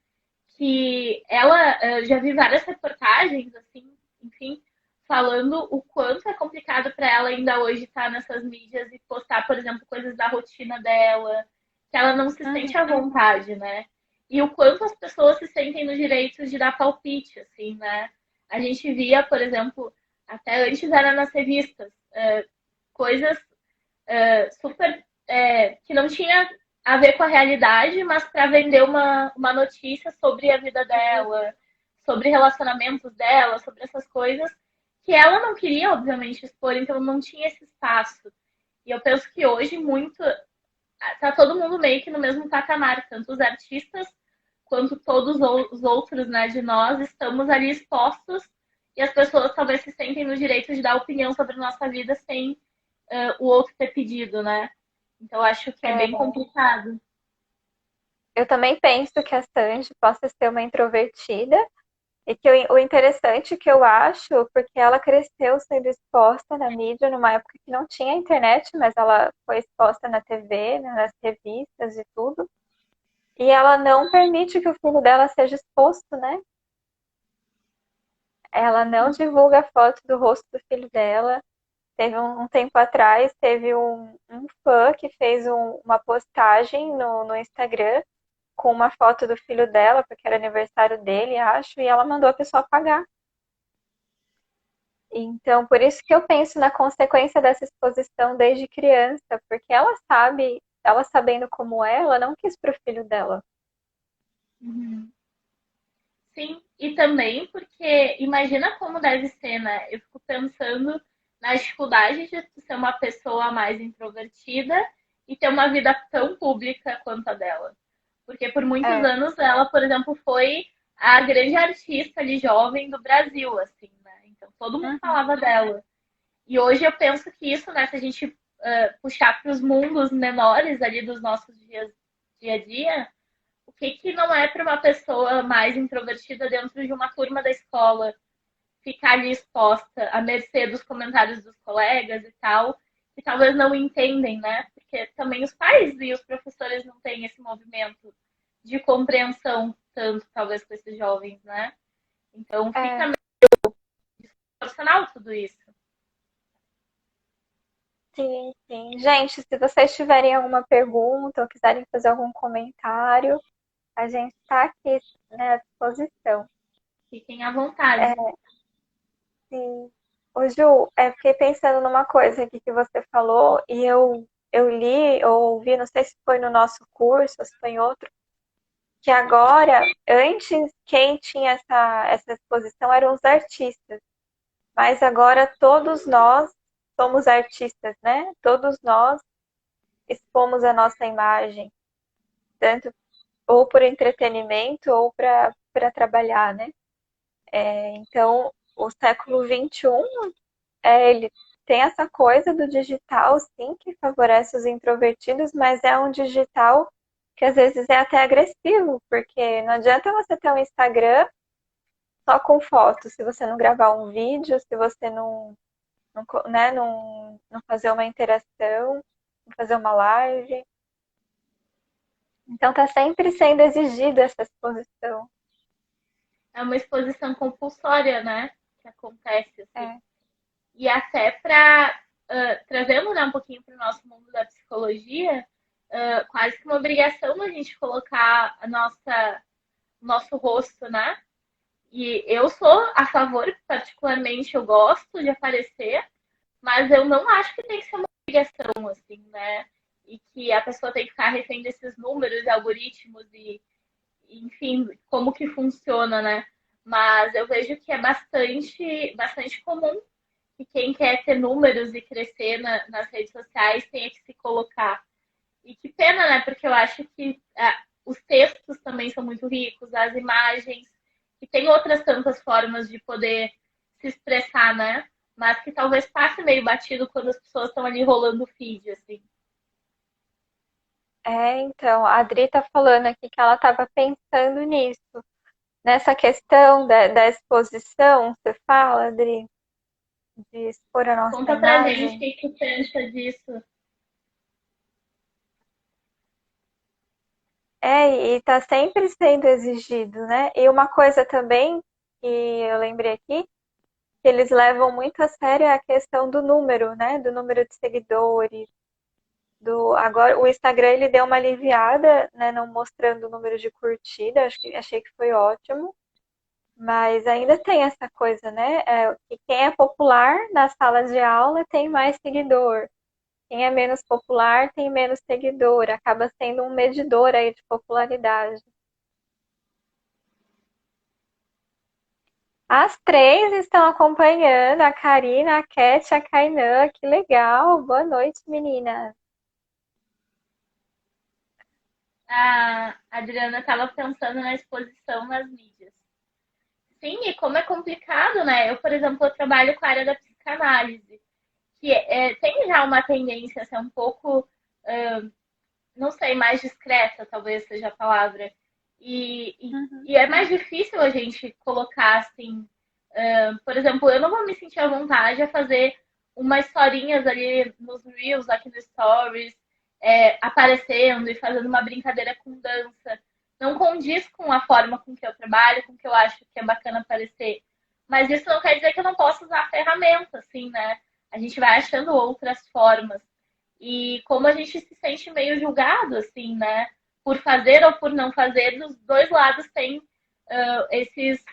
Que ela, já vi várias reportagens, assim, enfim, falando o quanto é complicado para ela ainda hoje estar nessas mídias e postar, por exemplo, coisas da rotina dela, que ela não se Uhum. sente à vontade, né? E o quanto as pessoas se sentem no direito de dar palpite, assim, né? A gente via, por exemplo, até antes era nas revistas, coisas super que não tinha a ver com a realidade, mas para vender uma notícia sobre a vida dela, sobre relacionamentos dela, sobre essas coisas que ela não queria, obviamente, expor, então não tinha esse espaço. E eu penso que hoje muito tá todo mundo meio que no mesmo patamar, tanto os artistas quanto todos os outros, né, de nós, estamos ali expostos e as pessoas talvez se sentem no direito de dar opinião sobre a nossa vida sem o outro ter pedido, né? Então acho que é É, bem complicado. eu também penso que a Sandy possa ser uma introvertida e que o interessante que eu acho, porque ela cresceu sendo exposta na mídia numa época que não tinha internet, mas ela foi exposta na TV, né, nas revistas e tudo. E ela não permite que o filho dela seja exposto, né? Ela não divulga a foto do rosto do filho dela. Teve um tempo atrás, teve um fã que fez uma postagem no Instagram com uma foto do filho dela, porque era aniversário dele, acho, e ela mandou a pessoa apagar. Então, por isso que eu penso na consequência dessa exposição desde criança, porque ela sabe, ela sabendo como é, ela não quis pro filho dela. Uhum. Sim, e também porque imagina como deve ser, né? Eu fico pensando nas dificuldades de ser uma pessoa mais introvertida e ter uma vida tão pública quanto a dela. Porque por muitos É. anos ela, por exemplo, foi a grande artista ali jovem do Brasil, assim, né? Então todo mundo Uhum. falava dela. E hoje eu penso que isso, né, se a gente puxar para os mundos menores ali dos nossos dias, dia a dia, o que que não é para uma pessoa mais introvertida dentro de uma turma da escola ficar ali exposta à mercê dos comentários dos colegas e tal, que talvez não entendem, né? Porque também os pais e os professores não têm esse movimento de compreensão tanto, talvez, com esses jovens, né? Então fica É, meio profissional tudo isso. sim, sim. Gente, se vocês tiverem alguma pergunta ou quiserem fazer algum comentário, a gente está aqui, né, à disposição. Fiquem à vontade. É, sim. Ô, Ju, fiquei pensando numa coisa aqui que você falou e eu li ou ouvi, não sei se foi no nosso curso ou se foi em outro, que agora, antes, quem tinha essa exposição eram os artistas, mas agora todos nós somos artistas, né? Todos nós expomos a nossa imagem, tanto ou por entretenimento ou para trabalhar, né? Então, o século XXI, ele tem essa coisa do digital, sim, que favorece os introvertidos, mas é um digital que às vezes é até agressivo, porque não adianta você ter um Instagram só com fotos, se você não gravar um vídeo, se você não fazer uma interação, não fazer uma live. Então tá sempre sendo exigida essa exposição. É uma exposição compulsória, né? Que acontece, assim. É, E até para, trazendo né, um pouquinho para o nosso mundo da psicologia, quase que uma obrigação a gente colocar nosso rosto, né? E eu sou a favor, particularmente, eu gosto de aparecer, mas eu não acho que tem que ser uma obrigação, assim, né? E que a pessoa tem que ficar refém desses números, algoritmos e, enfim, como que funciona, né? Mas eu vejo que é bastante comum que quem quer ter números e crescer nas redes sociais tenha que se colocar. E que pena, né? Porque eu acho que os textos também são muito ricos, as imagens, e tem outras tantas formas de poder se expressar, né? Mas que talvez passe meio batido quando as pessoas estão ali rolando o feed, assim. então, a Adri tá falando aqui que ela estava pensando nisso. Nessa questão da exposição, você fala, Adri, de expor a nossa Conta pra gente o imagem. que tu pensa disso. E tá sempre sendo exigido, né? E uma coisa também que eu lembrei aqui, que eles levam muito a sério é a questão do número, né? Do número de seguidores. Agora, o Instagram ele deu uma aliviada, né? Não mostrando o número de curtida, achei que foi ótimo. Mas ainda tem essa coisa, né? Que quem é popular nas salas de aula tem mais seguidor. Quem é menos popular tem menos seguidor. Acaba sendo um medidor aí de popularidade. As três estão acompanhando, a Karina, a Cat, a Kainan. Que legal. Boa noite, meninas. A Adriana estava pensando na exposição nas mídias. Sim, e como é complicado, né? Eu, por exemplo, eu trabalho com a área da psicanálise, que tem já uma tendência a ser um pouco, não sei, mais discreta, talvez seja a palavra. Uhum. E é mais difícil a gente colocar assim, por exemplo, eu não vou me sentir à vontade a fazer umas historinhas ali nos Reels, aqui no Stories, aparecendo e fazendo uma brincadeira com dança. Não condiz com a forma com que eu trabalho, com que eu acho que é bacana aparecer. Mas isso não quer dizer que eu não possa usar a ferramenta, assim, né? A gente vai achando outras formas. E como a gente se sente meio julgado, assim, né? Por fazer ou por não fazer, dos dois lados tem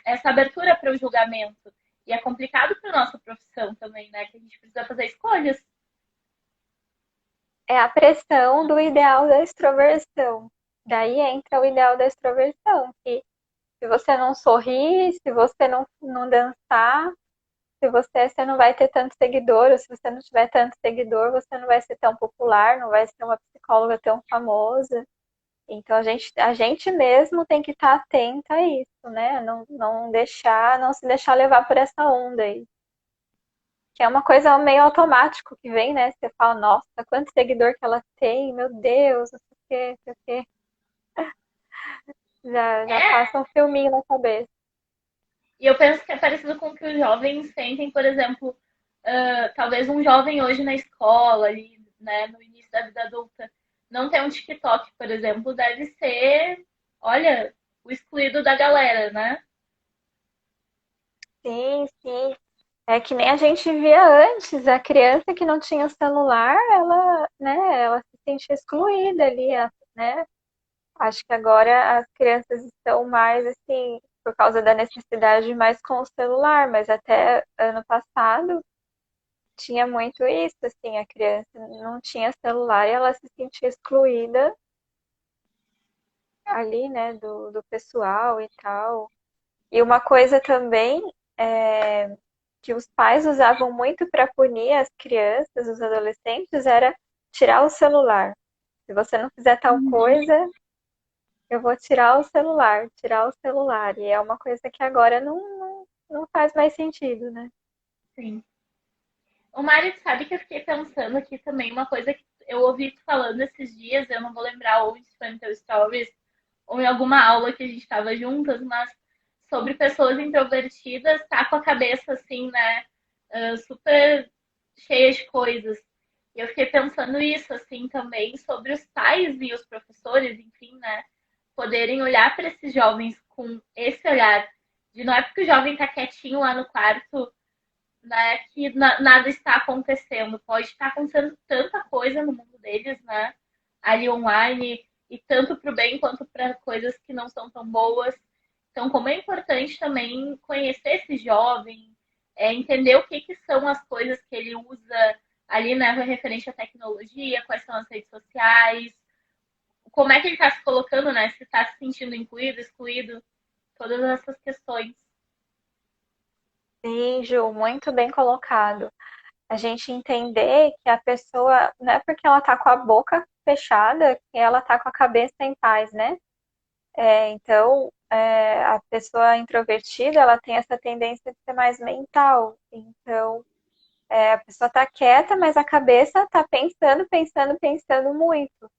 essa abertura para o julgamento. E é complicado para a nossa profissão também, né? Que a gente precisa fazer escolhas. É a pressão do ideal da extroversão. Daí entra o ideal da extroversão, que se você não sorrir, se você não dançar, você não vai ter tanto seguidor, ou se você não tiver tanto seguidor, você não vai ser tão popular, não vai ser uma psicóloga tão famosa. Então a gente mesmo tem que estar atenta a isso, né? Não se deixar levar por essa onda aí. Que é uma coisa meio automático que vem, né? Você fala, nossa, quanto seguidor que ela tem, meu Deus, não sei o quê, não sei o quê. Já É, passa um filminho na cabeça. e eu penso que é parecido com o que os jovens sentem, por exemplo, talvez um jovem hoje na escola, ali, né, no início da vida adulta, não ter um TikTok, por exemplo, deve ser, olha, o excluído da galera, né? Sim, sim. É que nem a gente via antes, a criança que não tinha celular, ela se sentia excluída ali, né? Acho que agora as crianças estão mais assim, por causa da necessidade mais com o celular, mas até ano passado tinha muito isso, assim, a criança não tinha celular e ela se sentia excluída ali, né, do pessoal e tal. E uma coisa também que os pais usavam muito para punir as crianças, os adolescentes, era tirar o celular. Se você não fizer tal Uhum. coisa, eu vou tirar o celular, tirar o celular. E é uma coisa que agora não faz mais sentido, né? Sim. O Mário, sabe que eu fiquei pensando aqui também, uma coisa que eu ouvi tu falando esses dias, eu não vou lembrar onde, se foi no teu stories ou em alguma aula que a gente estava juntas, mas sobre pessoas introvertidas, tá com a cabeça assim, né, super cheia de coisas. E eu fiquei pensando isso, assim, também, sobre os pais e os professores, enfim, né, poderem olhar para esses jovens com esse olhar de não é porque o jovem tá quietinho lá no quarto, né, que nada está acontecendo. Pode estar acontecendo tanta coisa no mundo deles, né, ali online, e tanto para o bem quanto para coisas que não são tão boas. Então, como é importante também conhecer esse jovem, entender o que, que são as coisas que ele usa ali, né, referente à tecnologia, quais são as redes sociais, como é que ele está se colocando, né, se está se sentindo incluído, excluído, todas essas questões. Sim, Ju, muito bem colocado. A gente entender que a pessoa, não é porque ela tá com a boca fechada que ela tá com a cabeça em paz, né? Então, a pessoa introvertida, ela tem essa tendência de ser mais mental. Então, a pessoa tá quieta, mas a cabeça tá pensando, pensando, pensando muito.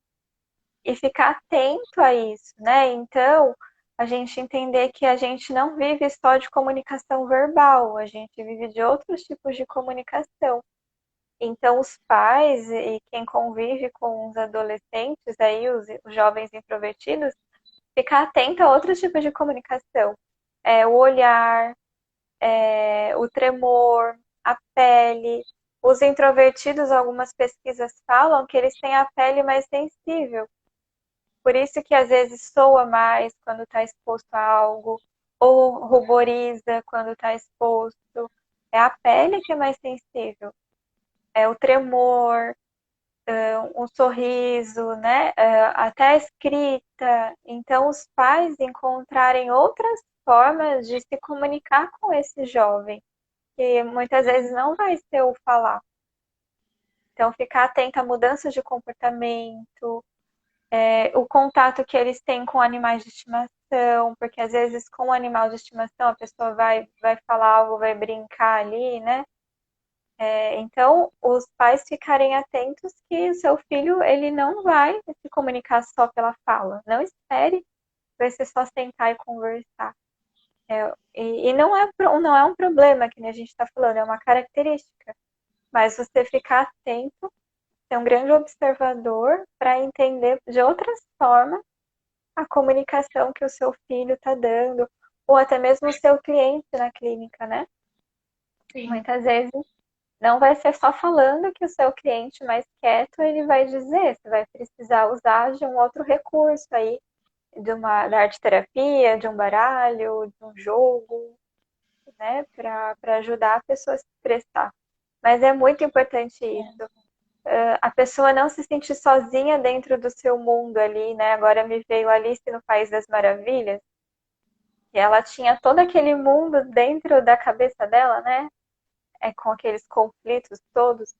E ficar atento a isso, né? Então, a gente entender que a gente não vive só de comunicação verbal, a gente vive de outros tipos de comunicação. Então, os pais e quem convive com os adolescentes, aí, os jovens introvertidos, ficar atento a outros tipos de comunicação. O olhar, o tremor, a pele. Os introvertidos, algumas pesquisas falam que eles têm a pele mais sensível. Por isso que às vezes soa mais quando está exposto a algo, ou ruboriza quando está exposto. É a pele que é mais sensível. É o tremor, um sorriso, né? Até a escrita. Então, os pais encontrarem outras formas de se comunicar com esse jovem, que muitas vezes não vai ser o falar. Então, ficar atento a mudanças de comportamento, o contato que eles têm com animais de estimação, porque às vezes com o animal de estimação a pessoa vai falar algo, vai brincar ali, né? Então, os pais ficarem atentos que o seu filho ele não vai se comunicar só pela fala. Não espere, vai ser só sentar e conversar. E não é um problema que a gente está falando, é uma característica. Mas você ficar atento, ser um grande observador para entender de outras formas a comunicação que o seu filho está dando, ou até mesmo o seu cliente na clínica, né? Sim. Muitas vezes não vai ser só falando que o seu cliente mais quieto ele vai dizer, você vai precisar usar de um outro recurso aí, da arte terapia, de um baralho, de um jogo, né, para ajudar a pessoa a se expressar. Mas é muito importante isso. A pessoa não se sentir sozinha dentro do seu mundo ali, né? Agora me veio Alice no País das Maravilhas, que ela tinha todo aquele mundo dentro da cabeça dela, né? Com aqueles conflitos todos.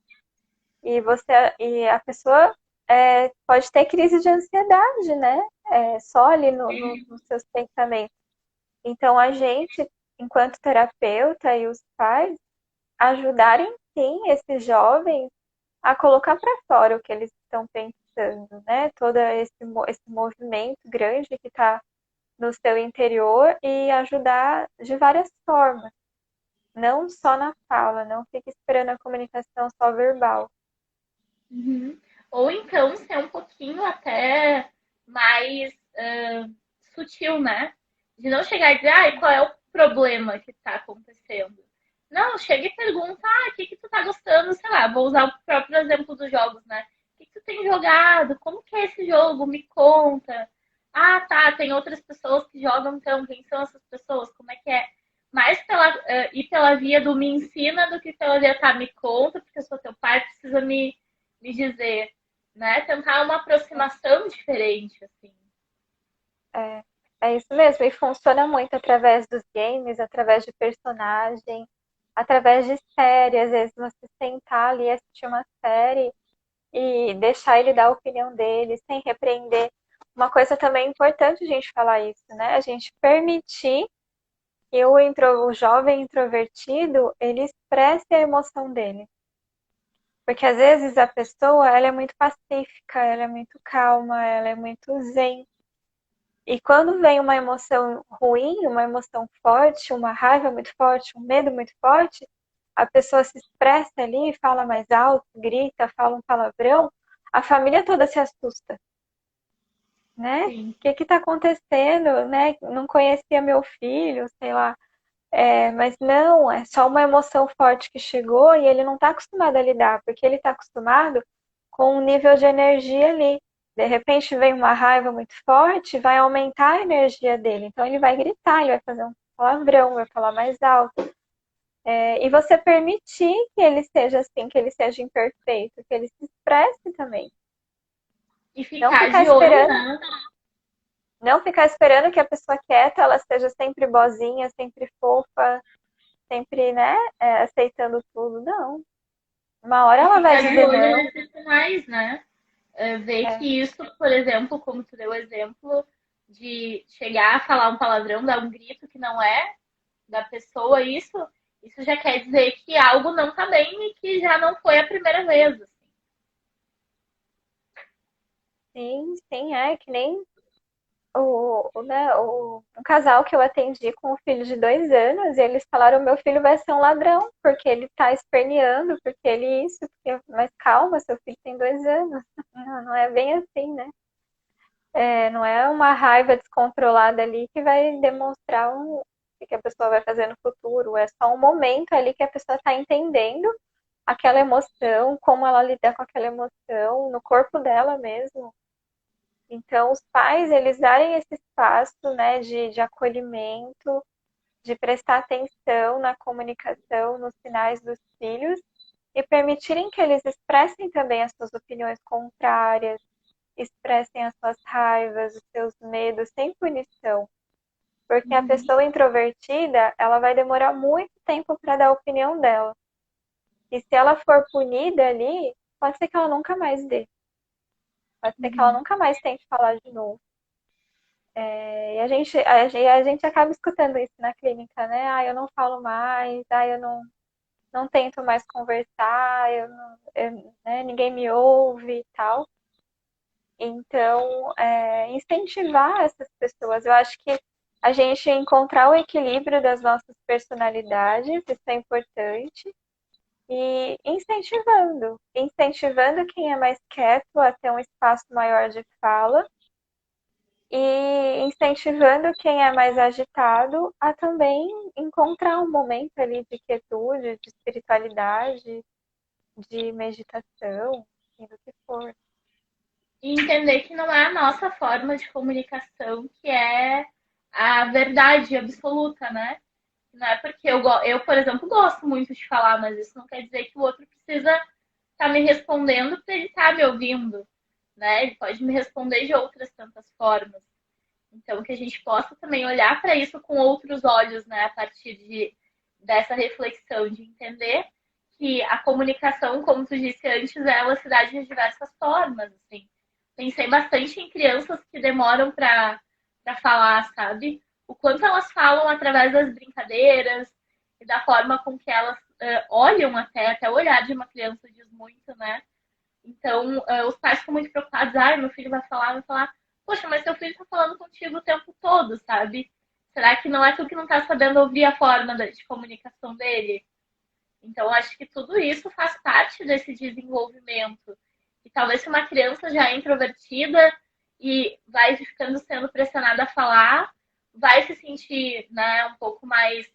E a pessoa pode ter crise de ansiedade, né? Só ali nos seus pensamentos. Então, a gente, enquanto terapeuta e os pais, ajudarem sim esses jovens a colocar para fora o que eles estão pensando, né? Todo esse movimento grande que está no seu interior e ajudar de várias formas, não só na fala, não fique esperando a comunicação só verbal. Uhum. Ou então ser um pouquinho até mais sutil, né? De não chegar e dizer, ah, qual é o problema que tá acontecendo? Não, chega e pergunta, o que que tu tá gostando? Sei lá, vou usar o próprio exemplo dos jogos, né? O que que tu tem jogado? Como que é esse jogo? Me conta. ah, tá, tem outras pessoas que jogam, então quem são essas pessoas? Como é que é? Mais ir pela via do me ensina do que pela via, tá, me conta, porque eu sou teu pai, precisa me dizer, né? Tentar uma aproximação diferente, assim. É, é isso mesmo, e funciona muito através dos games, através de personagem, através de série. Às vezes você sentar ali e assistir uma série e deixar ele dar a opinião dele, sem repreender. Uma coisa também importante a gente falar isso, né? A gente permitir que o jovem introvertido, ele expresse a emoção dele. Porque às vezes a pessoa, ela é muito pacífica, ela é muito calma, ela é muito zen. E quando vem uma emoção ruim, uma emoção forte, uma raiva muito forte, um medo muito forte, a pessoa se expressa ali, fala mais alto, grita, fala um palavrão, a família toda se assusta, né? O Sim. que que tá acontecendo, né? Não conhecia meu filho, sei lá. É, mas não, é só uma emoção forte que chegou e ele não está acostumado a lidar, porque ele está acostumado com um nível de energia ali. De repente vem uma raiva muito forte, vai aumentar a energia dele. Então ele vai gritar, ele vai fazer um palavrão, vai falar mais alto. É, e você permitir que ele seja assim, que ele seja imperfeito, que ele se expresse também. E Não ficar ficar de olho, esperando, né? não ficar esperando que a pessoa quieta ela seja sempre boazinha, sempre fofa, sempre, né, aceitando tudo. Não. Uma hora E ela vai ficar de dizer olho não. nesses sinais, né? Ver É, que isso, por exemplo, como tu deu o exemplo, de chegar a falar um palavrão, dar um grito que não é da pessoa, isso já quer dizer que algo não tá bem e que já não foi a primeira vez. Assim. sim, sim, é que nem um casal que eu atendi com um filho de 2 anos, e eles falaram, meu filho vai ser um ladrão, porque ele tá esperneando, porque ele isso, porque... mas calma, seu filho tem 2 anos. Não, não é bem assim, né? É, não é uma raiva descontrolada ali que vai demonstrar o que a pessoa vai fazer no futuro. É só um momento ali que a pessoa está entendendo aquela emoção, como ela lida com aquela emoção, no corpo dela mesmo. Então, os pais, eles darem esse espaço, né, de acolhimento, de prestar atenção na comunicação, nos sinais dos filhos e permitirem que eles expressem também as suas opiniões contrárias, expressem as suas raivas, os seus medos, sem punição. Porque a Uhum. pessoa introvertida, ela vai demorar muito tempo para dar a opinião dela. E se ela for punida ali, pode ser que ela nunca mais dê. Pode ser que ela Uhum. nunca mais tente falar de novo. E a gente acaba escutando isso na clínica, né? Ah, eu não falo mais, ah, eu não tento mais conversar, né, ninguém me ouve e tal. Então, incentivar essas pessoas. Eu acho que a gente encontrar o equilíbrio das nossas personalidades, isso é importante. E incentivando quem é mais quieto a ter um espaço maior de fala e incentivando quem é mais agitado a também encontrar um momento ali de quietude, de espiritualidade, de meditação, e do que for. E entender que não é a nossa forma de comunicação que é a verdade absoluta, né? Não é porque eu, por exemplo, gosto muito de falar, mas isso não quer dizer que o outro precisa estar me respondendo para ele estar me ouvindo, né? Ele pode me responder de outras tantas formas. Então, que a gente possa também olhar para isso com outros olhos, né? A partir dessa reflexão, de entender que a comunicação, como tu disse antes, ela se dá de diversas formas, assim. Pensei bastante em crianças que demoram para falar, sabe? O quanto elas falam através das brincadeiras e da forma com que elas olham até o olhar de uma criança diz muito, né? Então, os pais ficam muito preocupados. Ai, meu filho vai falar. Poxa, mas seu filho tá falando contigo o tempo todo, sabe? Será que não é tu que não tá sabendo ouvir a forma de comunicação dele? Então, acho que tudo isso faz parte desse desenvolvimento. E talvez se uma criança já é introvertida e vai ficando sendo pressionada a falar, vai se sentir, né, um pouco mais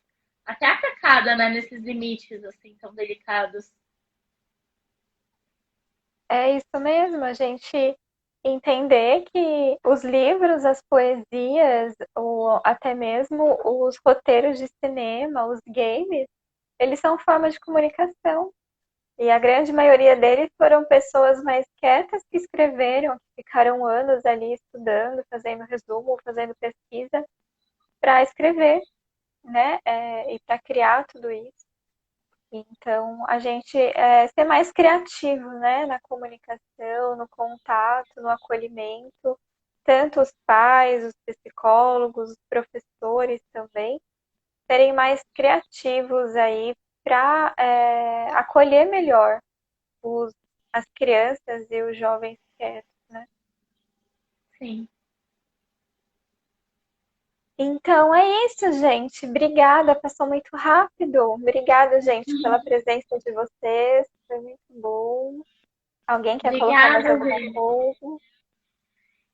até atacada, né, nesses limites assim tão delicados. É isso mesmo, a gente. entender que os livros, as poesias, ou até mesmo os roteiros de cinema, os games, eles são formas de comunicação. E a grande maioria deles foram pessoas mais quietas que escreveram, que ficaram anos ali estudando, fazendo resumo, fazendo pesquisa para escrever, né? E para criar tudo isso. Então, a gente ser mais criativo, né? Na comunicação, no contato, no acolhimento, tanto os pais, os psicólogos, os professores também, serem mais criativos aí para acolher melhor os, as crianças e os jovens quietos, né? Sim. Então é isso, gente. Obrigada, passou muito rápido. Obrigada, gente, pela presença de vocês. Foi muito bom. Alguém quer colocar mais Obrigada, alguma gente. coisa?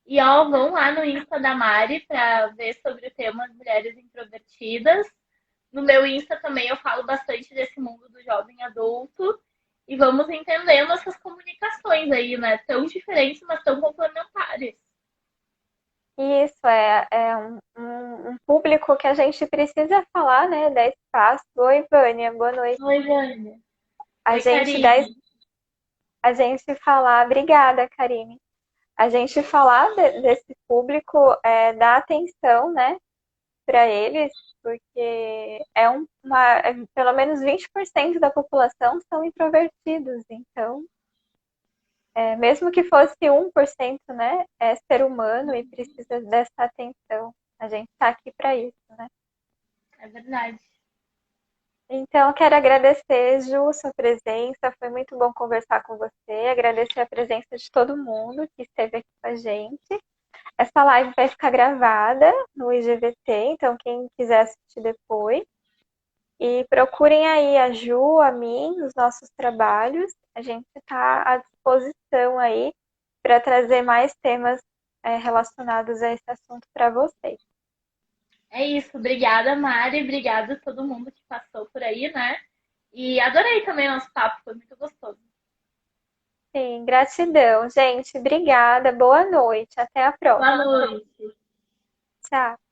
E ó, vão lá no Insta da Mari para ver sobre o tema mulheres introvertidas. No meu Insta também eu falo bastante desse mundo do jovem adulto. E vamos entendendo essas comunicações aí, né? Tão diferentes, mas tão complementares. Isso é um público que a gente precisa falar, né? Dar espaço. Oi, Vânia, boa noite. Oi, Vânia. A Oi, gente dá, Karine. a gente falar, obrigada, Karine. A gente falar desse público, dar atenção, né? Para eles, porque pelo menos 20% da população são introvertidos, então, mesmo que fosse 1%, né, é ser humano e precisa dessa atenção. A gente está aqui para isso, né? É verdade. Então, quero agradecer, Ju, sua presença. Foi muito bom conversar com você. Agradecer a presença de todo mundo que esteve aqui com a gente. Essa live vai ficar gravada no IGVT, então quem quiser assistir depois. E procurem aí a Ju, a mim, os nossos trabalhos. A gente está à disposição aí para trazer mais temas relacionados a esse assunto para vocês. É isso. Obrigada, Mari. Obrigada a todo mundo que passou por aí, né? E adorei também o nosso papo, foi muito gostoso. Sim, gratidão, gente. Obrigada. Boa noite. Até a Boa próxima. noite. Tchau.